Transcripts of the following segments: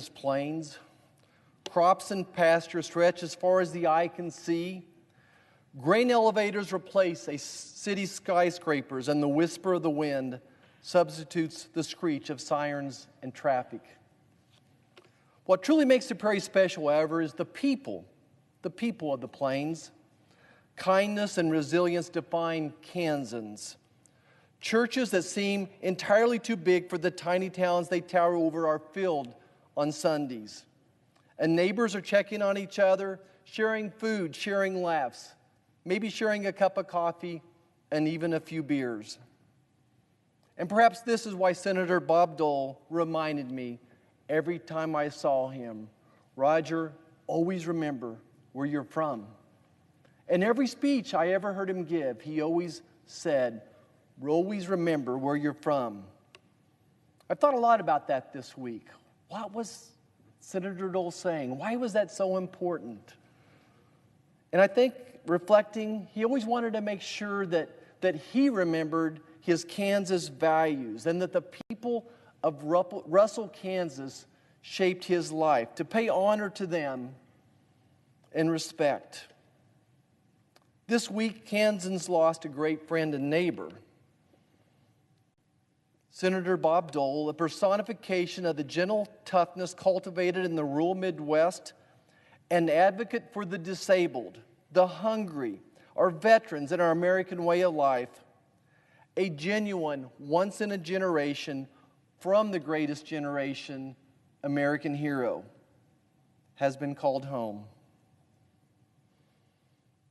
plains. Crops and pasture stretch as far as the eye can see. Grain elevators replace a city's skyscrapers, and the whisper of the wind substitutes the screech of sirens and traffic. What truly makes the prairie special, however, is the people of the plains. Kindness and resilience define Kansans. Churches that seem entirely too big for the tiny towns they tower over are filled on Sundays. And neighbors are checking on each other, sharing food, sharing laughs, maybe sharing a cup of coffee and even a few beers. And perhaps this is why Senator Bob Dole reminded me every time I saw him, Roger, always remember where you're from. In every speech I ever heard him give, he always said, always remember where you're from. I've thought a lot about that this week. What was Senator Dole saying? Why was that so important? And I think, reflecting, he always wanted to make sure that he remembered his Kansas values and that the people of Russell, Kansas shaped his life, to pay honor to them and respect. This week, Kansans lost a great friend and neighbor. Senator Bob Dole, a personification of the gentle toughness cultivated in the rural Midwest, an advocate for the disabled, the hungry, our veterans, and our American way of life, a genuine, once-in-a-generation, from the greatest generation, American hero, has been called home.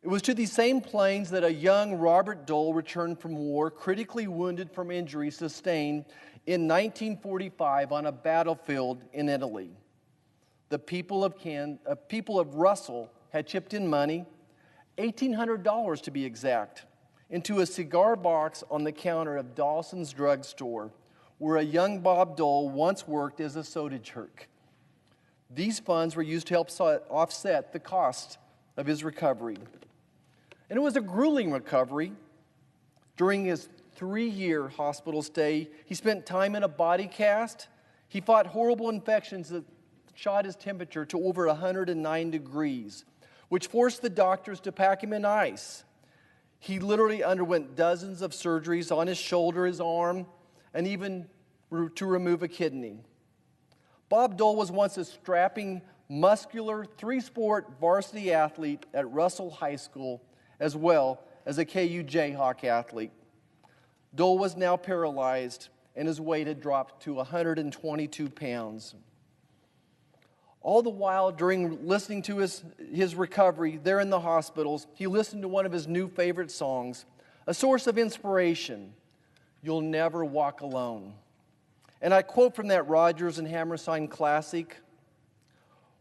It was to these same plains that a young Robert Dole returned from war, critically wounded from injuries sustained in 1945 on a battlefield in Italy. The people of Russell had chipped in money, $1,800 to be exact, into a cigar box on the counter of Dawson's drugstore, where a young Bob Dole once worked as a soda jerk. These funds were used to help offset the cost of his recovery. And it was a grueling recovery. During his 3-year hospital stay, he spent time in a body cast. He fought horrible infections that shot his temperature to over 109 degrees, which forced the doctors to pack him in ice. He literally underwent dozens of surgeries on his shoulder, his arm, and even to remove a kidney. Bob Dole was once a strapping, muscular, 3-sport varsity athlete at Russell High School, as well as a KU Jayhawk athlete. Dole was now paralyzed, and his weight had dropped to 122 pounds. All the while, during listening to his recovery there in the hospitals, he listened to one of his new favorite songs, a source of inspiration, "You'll Never Walk Alone." And I quote from that Rodgers and Hammerstein classic,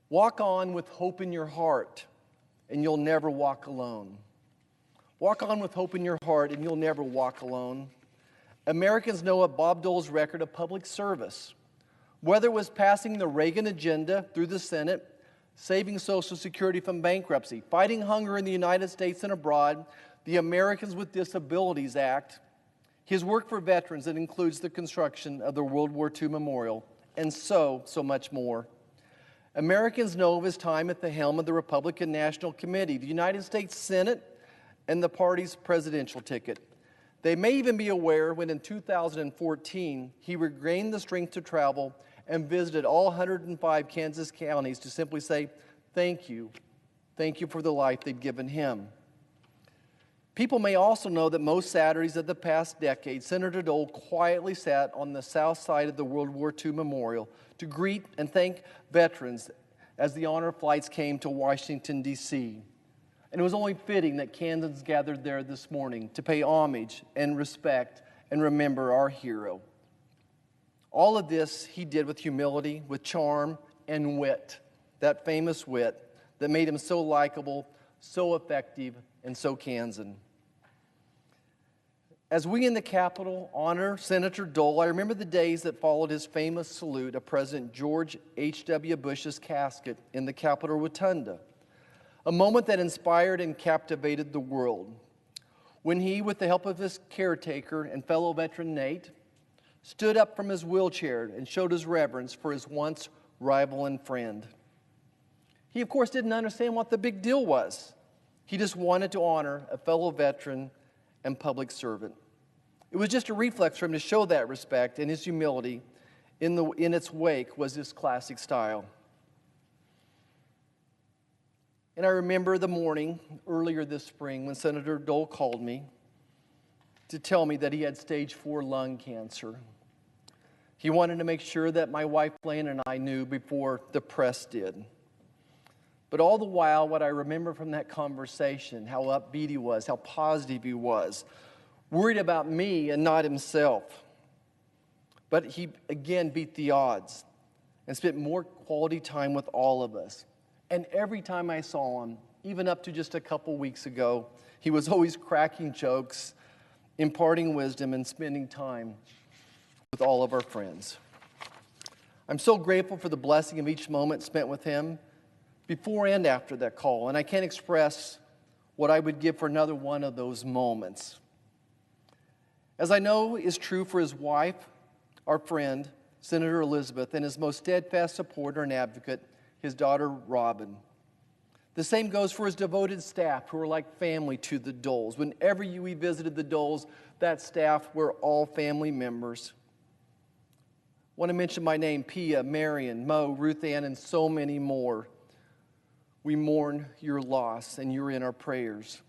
"Walk on with hope in your heart, and you'll never walk alone." Walk on with hope in your heart, and you'll never walk alone. Americans know of Bob Dole's record of public service. Whether it was passing the Reagan agenda through the Senate, saving Social Security from bankruptcy, fighting hunger in the United States and abroad, the Americans with Disabilities Act, his work for veterans that includes the construction of the World War II Memorial, and so much more. Americans know of his time at the helm of the Republican National Committee, the United States Senate, and the party's presidential ticket. They may even be aware when in 2014 he regained the strength to travel and visited all 105 Kansas counties to simply say, thank you for the life they've given him. People may also know that most Saturdays of the past decade, Senator Dole quietly sat on the south side of the World War II Memorial to greet and thank veterans as the honor flights came to Washington, D.C. And it was only fitting that Kansans gathered there this morning to pay homage and respect and remember our hero. All of this he did with humility, with charm, and wit, that famous wit that made him so likable, so effective, and so Kansan. As we in the Capitol honor Senator Dole, I remember the days that followed his famous salute of President George H.W. Bush's casket in the Capitol Rotunda. A moment that inspired and captivated the world. When he, with the help of his caretaker and fellow veteran Nate, stood up from his wheelchair and showed his reverence for his once rival, and friend. He, of course, didn't understand what the big deal was. He just wanted to honor a fellow veteran and public servant. It was just a reflex for him to show that respect, and his humility in its wake was his classic style. And I remember the morning earlier this spring when Senator Dole called me to tell me that he had stage 4 lung cancer. He wanted to make sure that my wife Lane and I knew before the press did. But all the while, what I remember from that conversation, how upbeat he was, how positive he was, worried about me and not himself. But he, again, beat the odds and spent more quality time with all of us. And every time I saw him, even up to just a couple weeks ago, he was always cracking jokes, imparting wisdom, and spending time with all of our friends. I'm so grateful for the blessing of each moment spent with him before and after that call, and I can't express what I would give for another one of those moments. As I know is true for his wife, our friend, Senator Elizabeth, and his most steadfast supporter and advocate, his daughter Robin. The same goes for his devoted staff, who are like family to the Doles. Whenever we visited the Doles, that staff were all family members. I want to mention my name: Pia, Marion, Mo, Ruth Ann, and so many more. We mourn your loss, and you're in our prayers.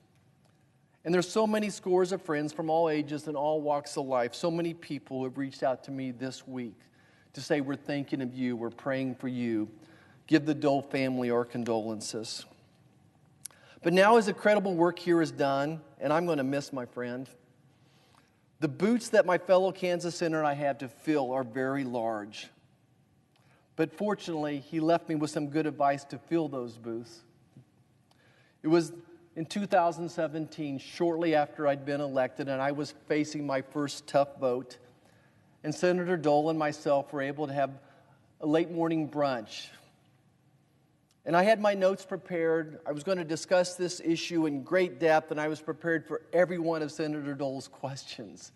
And there's so many scores of friends from all ages and all walks of life, so many people who have reached out to me this week to say, we're thinking of you, we're praying for you. Give the Dole family our condolences. But now his incredible work here is done, and I'm going to miss my friend. The boots that my fellow Kansas Senator and I have to fill are very large. But fortunately, he left me with some good advice to fill those boots. It was in 2017, shortly after I'd been elected, and I was facing my first tough vote. And Senator Dole and myself were able to have a late morning brunch. And I had my notes prepared. I was going to discuss this issue in great depth, and I was prepared for every one of Senator Dole's questions.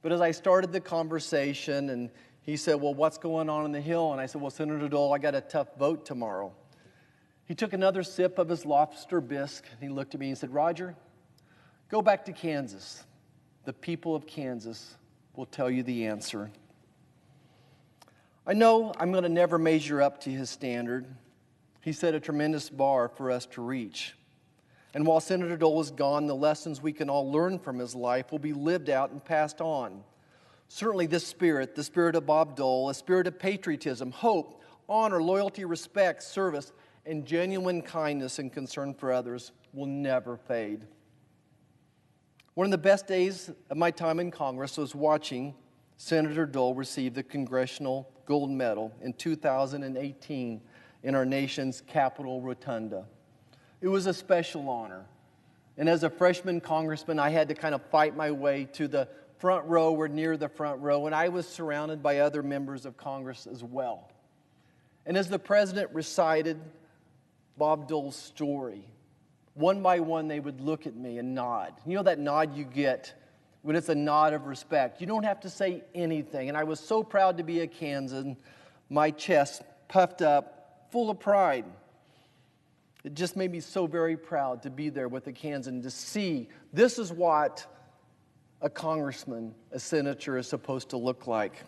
But as I started the conversation, and he said, well, what's going on in the Hill? And I said, well, Senator Dole, I got a tough vote tomorrow. He took another sip of his lobster bisque, and he looked at me and said, Roger, go back to Kansas. The people of Kansas will tell you the answer. I know I'm going to never measure up to his standard. He set a tremendous bar for us to reach. And while Senator Dole is gone, the lessons we can all learn from his life will be lived out and passed on. Certainly this spirit, the spirit of Bob Dole, a spirit of patriotism, hope, honor, loyalty, respect, service, and genuine kindness and concern for others will never fade. One of the best days of my time in Congress was watching Senator Dole receive the Congressional Gold Medal in 2018 in our nation's Capitol Rotunda. It was a special honor. And as a freshman congressman, I had to kind of fight my way to the front row or near the front row, and I was surrounded by other members of Congress as well. And as the president recited Bob Dole's story, one by one they would look at me and nod. You know that nod you get when it's a nod of respect. You don't have to say anything. And I was so proud to be a Kansan, my chest puffed up, full of pride. It just made me so very proud to be there with a Kansan, to see this is what a congressman, a senator is supposed to look like.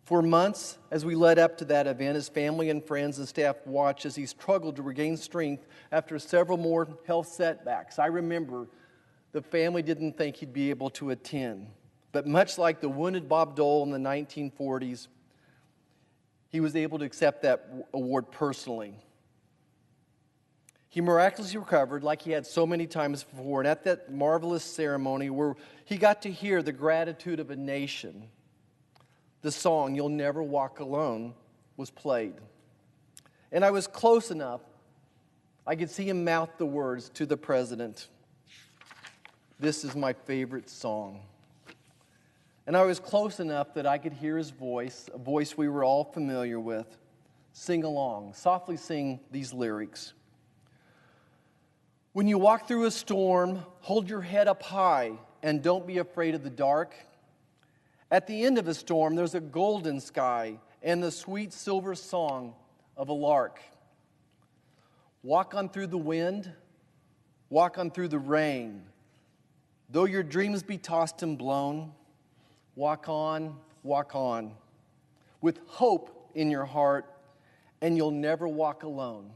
For months, as we led up to that event, his family and friends and staff watched as he struggled to regain strength after several more health setbacks. I remember the family didn't think he'd be able to attend. But much like the wounded Bob Dole in the 1940s, he was able to accept that award personally. He miraculously recovered like he had so many times before. And at that marvelous ceremony where he got to hear the gratitude of a nation, the song, You'll Never Walk Alone, was played. And I was close enough, I could see him mouth the words to the president. This is my favorite song. And I was close enough that I could hear his voice, a voice we were all familiar with, sing along, softly sing these lyrics. When you walk through a storm, hold your head up high and don't be afraid of the dark. At the end of a storm, there's a golden sky, and the sweet silver song of a lark. Walk on through the wind, walk on through the rain. Though your dreams be tossed and blown, walk on, with hope in your heart, and you'll never walk alone.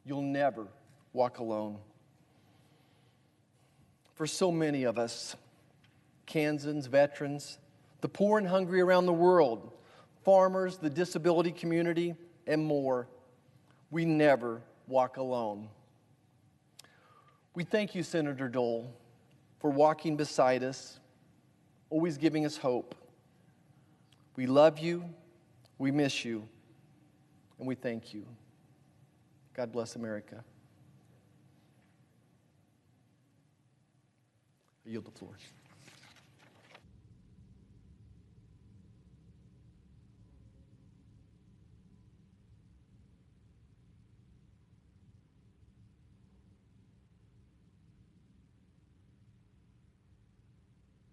You'll never walk alone. For so many of us, Kansans, veterans, the poor and hungry around the world, farmers, the disability community, and more, we never walk alone. We thank you, Senator Dole, for walking beside us, always giving us hope. We love you, we miss you, and we thank you. God bless America. I yield the floor.